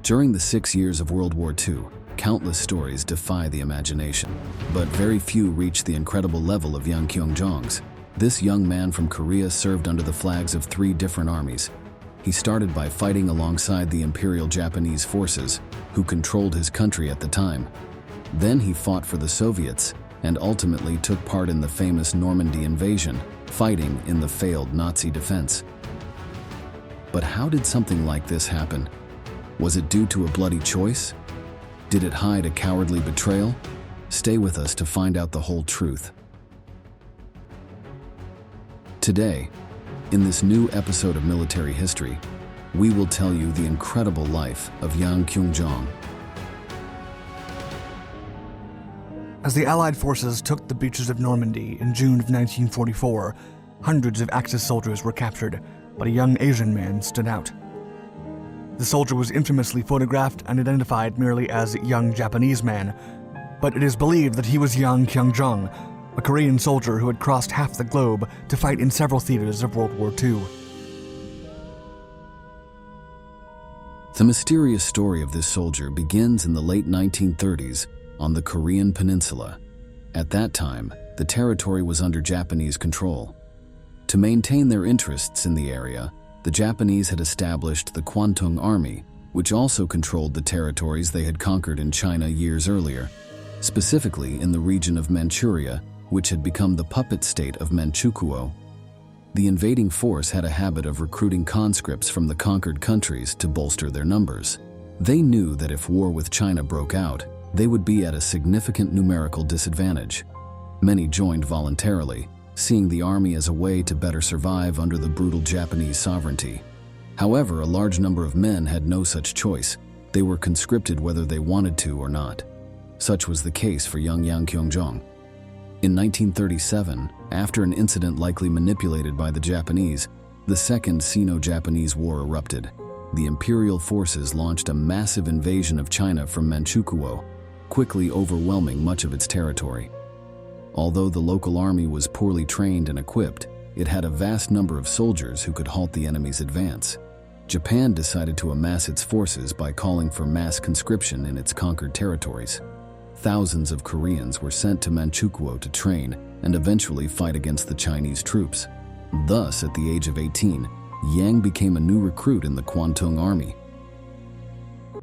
During the 6 years of World War II, countless stories defy the imagination, but very few reach the incredible level of Yang Kyoungjong's. This young man from Korea served under the flags of 3 different armies. He started by fighting alongside the Imperial Japanese forces, who controlled his country at the time. Then he fought for the Soviets and ultimately took part in the famous Normandy invasion, fighting in the failed Nazi defense. But how did something like this happen? Was it due to a bloody choice? Did it hide a cowardly betrayal? Stay with us to find out the whole truth. Today, in this new episode of Military History, we will tell you the incredible life of Yang Kyoungjong. As the Allied forces took the beaches of Normandy in June of 1944, hundreds of Axis soldiers were captured, but a young Asian man stood out. The soldier was infamously photographed and identified merely as young Japanese man, but it is believed that he was Yang Kyoungjong, a Korean soldier who had crossed half the globe to fight in several theaters of World War II. The mysterious story of this soldier begins in the late 1930s on the Korean peninsula. At that time, the territory was under Japanese control. To maintain their interests in the area, the Japanese had established the Kwantung Army, which also controlled the territories they had conquered in China years earlier, specifically in the region of Manchuria, which had become the puppet state of Manchukuo. The invading force had a habit of recruiting conscripts from the conquered countries to bolster their numbers. They knew that if war with China broke out, they would be at a significant numerical disadvantage. Many joined voluntarily, seeing the army as a way to better survive under the brutal Japanese sovereignty. However, a large number of men had no such choice. They were conscripted whether they wanted to or not. Such was the case for young Yang Kyoungjong. In 1937, after an incident likely manipulated by the Japanese, the Second Sino-Japanese War erupted. The imperial forces launched a massive invasion of China from Manchukuo, quickly overwhelming much of its territory. Although the local army was poorly trained and equipped, it had a vast number of soldiers who could halt the enemy's advance. Japan decided to amass its forces by calling for mass conscription in its conquered territories. Thousands of Koreans were sent to Manchukuo to train and eventually fight against the Chinese troops. Thus, at the age of 18, Yang became a new recruit in the Kwantung Army.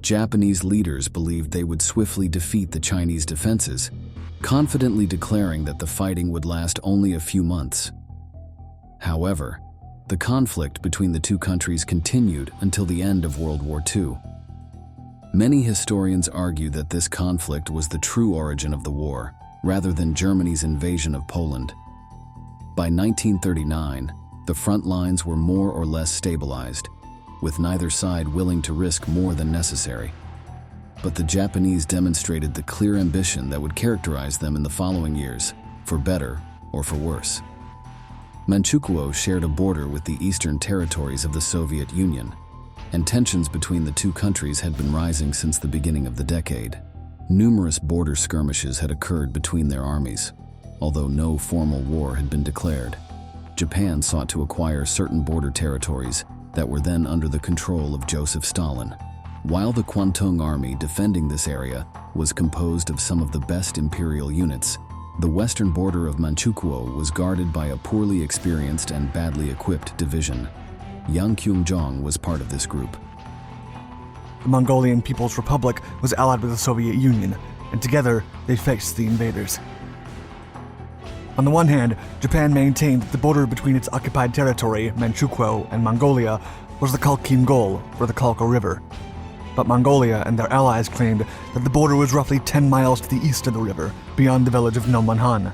Japanese leaders believed they would swiftly defeat the Chinese defenses, confidently declaring that the fighting would last only a few months. However, the conflict between the two countries continued until the end of World War II. Many historians argue that this conflict was the true origin of the war, rather than Germany's invasion of Poland. By 1939, the front lines were more or less stabilized, with neither side willing to risk more than necessary. But the Japanese demonstrated the clear ambition that would characterize them in the following years, for better or for worse. Manchukuo shared a border with the eastern territories of the Soviet Union, and tensions between the two countries had been rising since the beginning of the decade. Numerous border skirmishes had occurred between their armies. Although no formal war had been declared, Japan sought to acquire certain border territories that were then under the control of Joseph Stalin. While the Kwantung Army defending this area was composed of some of the best imperial units, the western border of Manchukuo was guarded by a poorly experienced and badly equipped division. Yang Kyoungjong was part of this group. The Mongolian People's Republic was allied with the Soviet Union, and together they faced the invaders. On the one hand, Japan maintained that the border between its occupied territory, Manchukuo, and Mongolia was the Khalkhin Gol, or the Khalkha River. But Mongolia and their allies claimed that the border was roughly 10 miles to the east of the river, beyond the village of Nomonhan.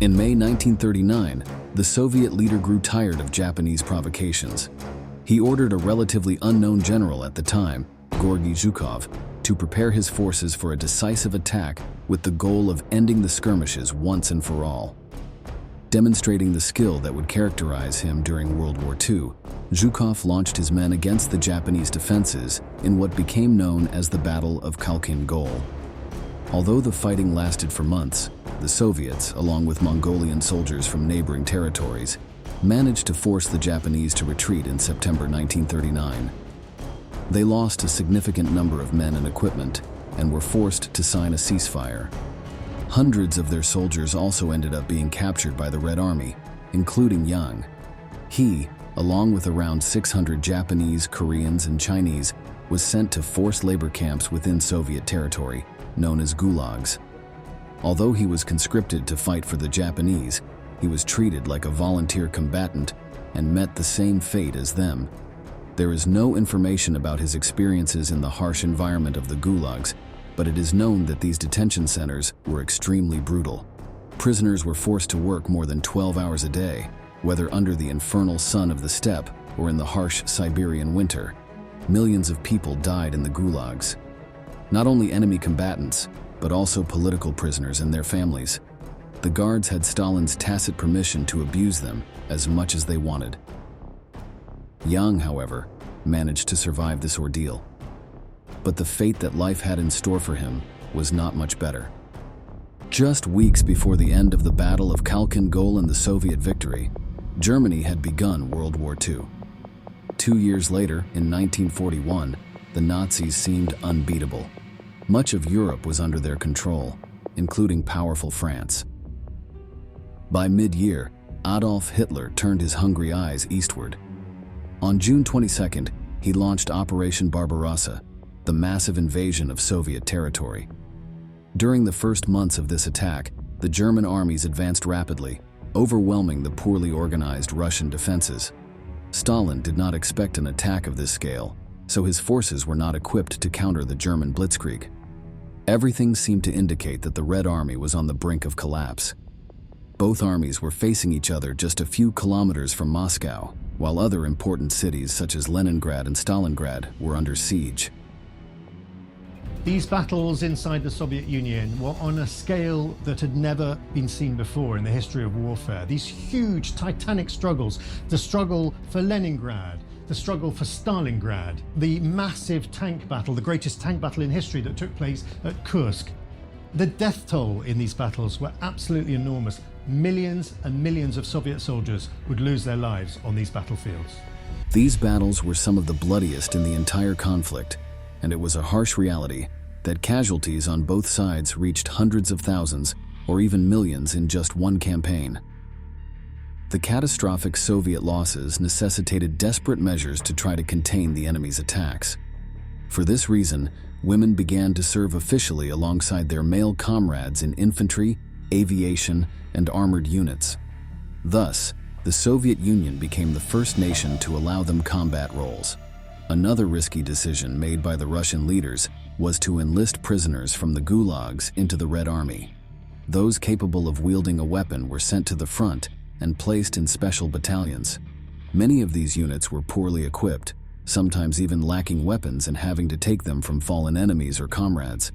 In May 1939, the Soviet leader grew tired of Japanese provocations. He ordered a relatively unknown general at the time, Georgy Zhukov, to prepare his forces for a decisive attack with the goal of ending the skirmishes once and for all. Demonstrating the skill that would characterize him during World War II, Zhukov launched his men against the Japanese defenses in what became known as the Battle of Khalkhin Gol. Although the fighting lasted for months, the Soviets, along with Mongolian soldiers from neighboring territories, managed to force the Japanese to retreat in September 1939. They lost a significant number of men and equipment and were forced to sign a ceasefire. Hundreds of their soldiers also ended up being captured by the Red Army, including Yang. He, along with around 600 Japanese, Koreans, and Chinese, was sent to forced labor camps within Soviet territory, known as gulags. Although he was conscripted to fight for the Japanese, he was treated like a volunteer combatant and met the same fate as them. There is no information about his experiences in the harsh environment of the gulags, but it is known that these detention centers were extremely brutal. Prisoners were forced to work more than 12 hours a day, whether under the infernal sun of the steppe or in the harsh Siberian winter. Millions of people died in the gulags. Not only enemy combatants, but also political prisoners and their families. The guards had Stalin's tacit permission to abuse them as much as they wanted. Yang, however, managed to survive this ordeal. But the fate that life had in store for him was not much better. Just weeks before the end of the Battle of KlLEL'd and the Soviet victory, Germany had begun World War II. 2 years later, in 1941, the Nazis seemed unbeatable. Much of Europe was under their control, including powerful France. By mid-year, Adolf Hitler turned his hungry eyes eastward. On June 22nd, he launched Operation Barbarossa, the massive invasion of Soviet territory. During the first months of this attack, the German armies advanced rapidly, overwhelming the poorly organized Russian defenses. Stalin did not expect an attack of this scale, so his forces were not equipped to counter the German blitzkrieg. Everything seemed to indicate that the Red Army was on the brink of collapse. Both armies were facing each other just a few kilometers from Moscow, while other important cities such as Leningrad and Stalingrad were under siege. These battles inside the Soviet Union were on a scale that had never been seen before in the history of warfare. These huge, titanic struggles, the struggle for Leningrad, the struggle for Stalingrad, the massive tank battle, the greatest tank battle in history that took place at Kursk. The death toll in these battles were absolutely enormous. Millions and millions of Soviet soldiers would lose their lives on these battlefields. These battles were some of the bloodiest in the entire conflict, and it was a harsh reality that casualties on both sides reached hundreds of thousands or even millions in just one campaign. The catastrophic Soviet losses necessitated desperate measures to try to contain the enemy's attacks. For this reason, women began to serve officially alongside their male comrades in infantry, aviation, and armored units. Thus, the Soviet Union became the first nation to allow them combat roles. Another risky decision made by the Russian leaders was to enlist prisoners from the gulags into the Red Army. Those capable of wielding a weapon were sent to the front and placed in special battalions. Many of these units were poorly equipped, sometimes even lacking weapons and having to take them from fallen enemies or comrades.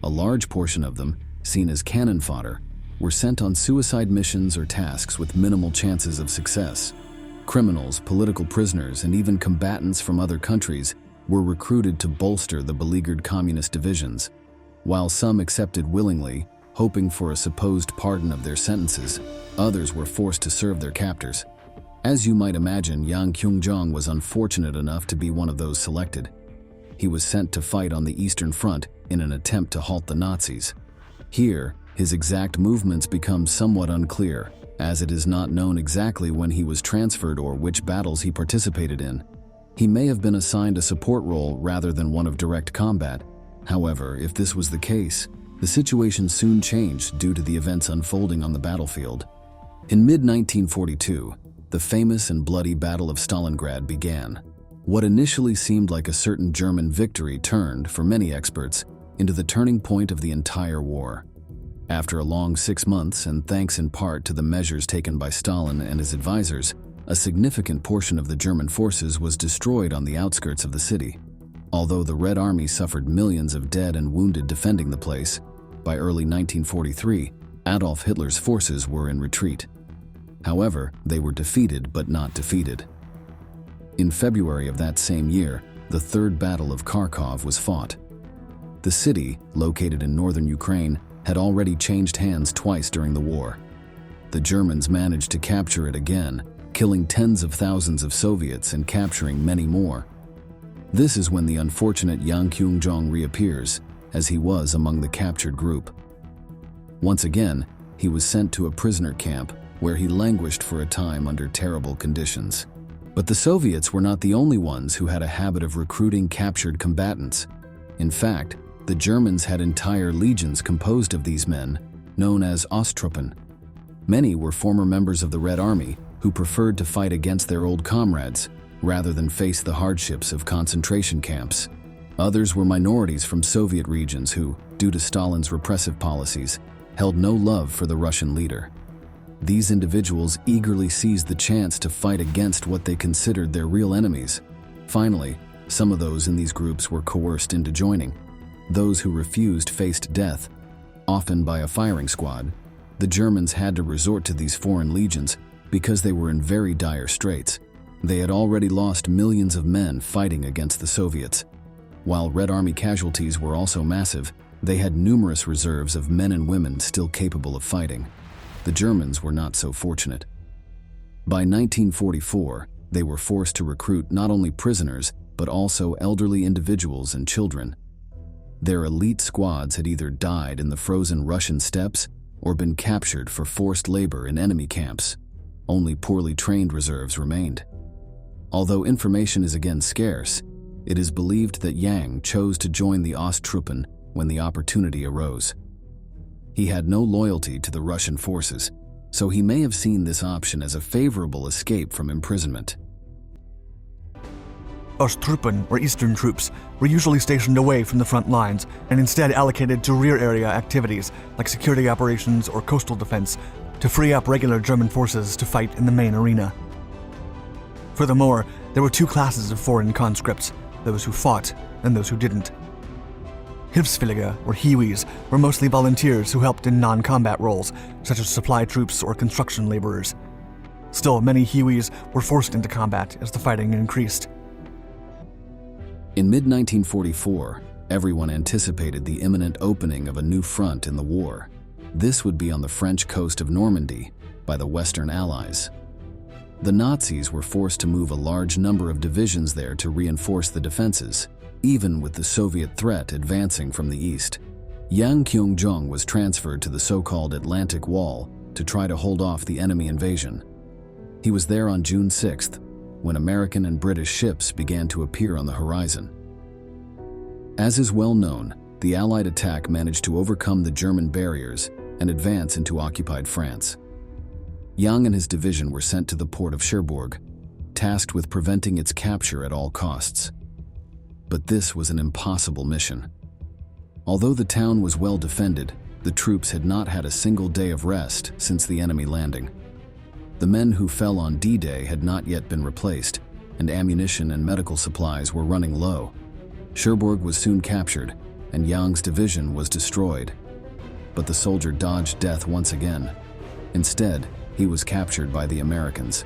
A large portion of them, seen as cannon fodder, were sent on suicide missions or tasks with minimal chances of success. Criminals, political prisoners, and even combatants from other countries were recruited to bolster the beleaguered communist divisions. While some accepted willingly, hoping for a supposed pardon of their sentences, others were forced to serve their captors. As you might imagine, Yang Kyoungjong was unfortunate enough to be one of those selected. He was sent to fight on the Eastern Front in an attempt to halt the Nazis. Here, his exact movements become somewhat unclear, as it is not known exactly when he was transferred or which battles he participated in. He may have been assigned a support role rather than one of direct combat. However, if this was the case, the situation soon changed due to the events unfolding on the battlefield. In mid-1942, the famous and bloody Battle of Stalingrad began. What initially seemed like a certain German victory turned, for many experts, into the turning point of the entire war. After a long 6 months, and thanks in part to the measures taken by Stalin and his advisors, a significant portion of the German forces was destroyed on the outskirts of the city. Although the Red Army suffered millions of dead and wounded defending the place, by early 1943, Adolf Hitler's forces were in retreat. However, they were defeated but not defeated. In February of that same year, the Third Battle of Kharkov was fought. The city, located in northern Ukraine, had already changed hands twice during the war. The Germans managed to capture it again, killing tens of thousands of Soviets and capturing many more. This is when the unfortunate Yang Kyoungjong reappears, as he was among the captured group. Once again, he was sent to a prisoner camp where he languished for a time under terrible conditions. But the Soviets were not the only ones who had a habit of recruiting captured combatants. In fact, the Germans had entire legions composed of these men, known as Osttruppen. Many were former members of the Red Army who preferred to fight against their old comrades rather than face the hardships of concentration camps. Others were minorities from Soviet regions who, due to Stalin's repressive policies, held no love for the Russian leader. These individuals eagerly seized the chance to fight against what they considered their real enemies. Finally, some of those in these groups were coerced into joining. Those who refused faced death, often by a firing squad. The Germans had to resort to these foreign legions because they were in very dire straits. They had already lost millions of men fighting against the Soviets. While Red Army casualties were also massive, they had numerous reserves of men and women still capable of fighting. The Germans were not so fortunate. By 1944, they were forced to recruit not only prisoners, but also elderly individuals and children. Their elite squads had either died in the frozen Russian steppes or been captured for forced labor in enemy camps. Only poorly trained reserves remained. Although information is again scarce, it is believed that Yang chose to join the Osttruppen when the opportunity arose. He had no loyalty to the Russian forces, so he may have seen this option as a favorable escape from imprisonment. Osttruppen, or Eastern troops, were usually stationed away from the front lines and instead allocated to rear area activities like security operations or coastal defense to free up regular German forces to fight in the main arena. Furthermore, there were two classes of foreign conscripts, those who fought and those who didn't. Hilfswillige, or Hiwis, were mostly volunteers who helped in non-combat roles, such as supply troops or construction laborers. Still, many Hiwis were forced into combat as the fighting increased. In mid-1944, everyone anticipated the imminent opening of a new front in the war. This would be on the French coast of Normandy by the Western Allies. The Nazis were forced to move a large number of divisions there to reinforce the defenses, even with the Soviet threat advancing from the east. Yang Kyoungjong was transferred to the so-called Atlantic Wall to try to hold off the enemy invasion. He was there on June 6th, when American and British ships began to appear on the horizon. As is well known, the Allied attack managed to overcome the German barriers and advance into occupied France. Yang and his division were sent to the port of Cherbourg, tasked with preventing its capture at all costs. But this was an impossible mission. Although the town was well defended, the troops had not had a single day of rest since the enemy landing. The men who fell on D-Day had not yet been replaced, and ammunition and medical supplies were running low. Cherbourg was soon captured, and Yang's division was destroyed. But the soldier dodged death once again. Instead, he was captured by the Americans.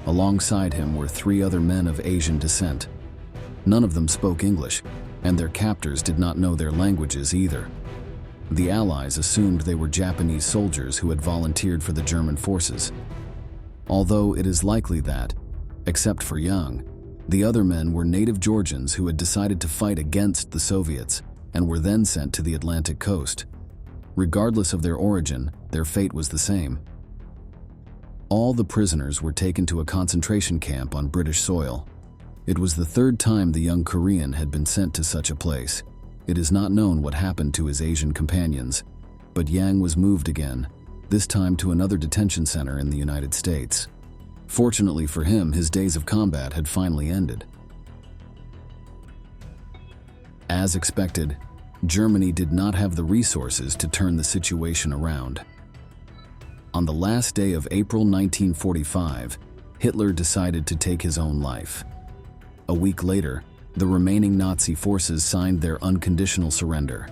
Alongside him were 3 other men of Asian descent. None of them spoke English, and their captors did not know their languages either. The Allies assumed they were Japanese soldiers who had volunteered for the German forces. Although it is likely that, except for Yang, the other men were native Georgians who had decided to fight against the Soviets and were then sent to the Atlantic coast. Regardless of their origin, their fate was the same. All the prisoners were taken to a concentration camp on British soil. It was the 3rd time the young Korean had been sent to such a place. It is not known what happened to his Asian companions, but Yang was moved again, this time to another detention center in the United States. Fortunately for him, his days of combat had finally ended. As expected, Germany did not have the resources to turn the situation around. On the last day of April 1945, Hitler decided to take his own life. A week later, the remaining Nazi forces signed their unconditional surrender.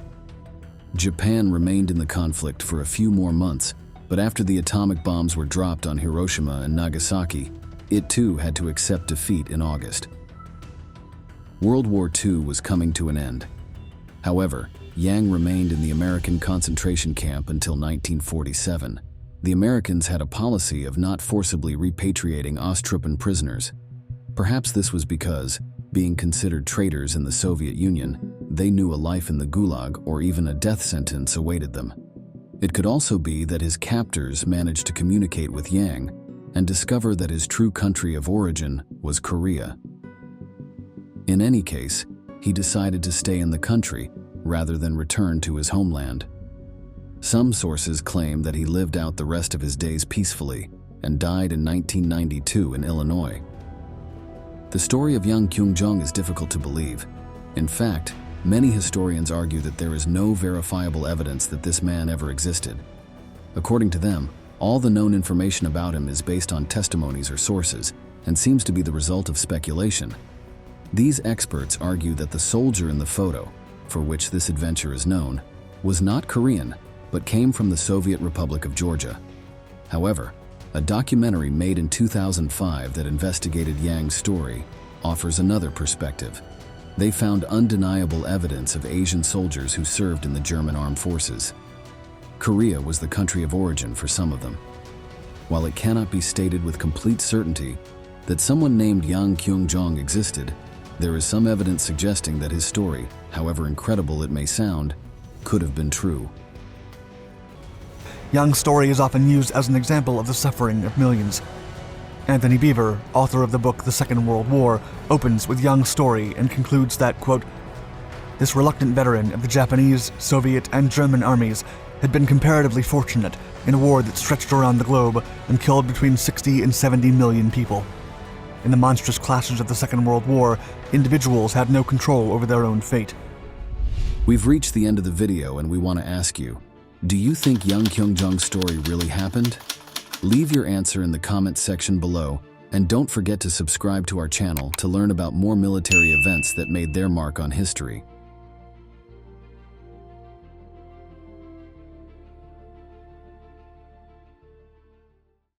Japan remained in the conflict for a few more months, but after the atomic bombs were dropped on Hiroshima and Nagasaki, it too had to accept defeat in August. World War II was coming to an end. However, Yang remained in the American concentration camp until 1947. The Americans had a policy of not forcibly repatriating Osttruppen prisoners. Perhaps this was because, Being considered traitors in the Soviet Union, they knew a life in the Gulag or even a death sentence awaited them. It could also be that his captors managed to communicate with Yang and discover that his true country of origin was Korea. In any case, he decided to stay in the country rather than return to his homeland. Some sources claim that he lived out the rest of his days peacefully and died in 1992 in Illinois. The story of Yang Kyoungjong is difficult to believe. In fact, many historians argue that there is no verifiable evidence that this man ever existed. According to them, all the known information about him is based on testimonies or sources and seems to be the result of speculation. These experts argue that the soldier in the photo, for which this adventure is known, was not Korean, but came from the Soviet Republic of Georgia. However, a documentary made in 2005 that investigated Yang's story offers another perspective. They found undeniable evidence of Asian soldiers who served in the German armed forces. Korea was the country of origin for some of them. While it cannot be stated with complete certainty that someone named Yang Kyoungjong existed, there is some evidence suggesting that his story, however incredible it may sound, could have been true. Yang's story is often used as an example of the suffering of millions. Anthony Beevor, author of the book The Second World War, opens with Yang's story and concludes that, quote, "This reluctant veteran of the Japanese, Soviet, and German armies had been comparatively fortunate in a war that stretched around the globe and killed between 60 and 70 million people. In the monstrous clashes of the Second World War, individuals had no control over their own fate." We've reached the end of the video and we want to ask you, do you think Yang Kyoungjong's story really happened? Leave your answer in the comments section below, and don't forget to subscribe to our channel to learn about more military events that made their mark on history.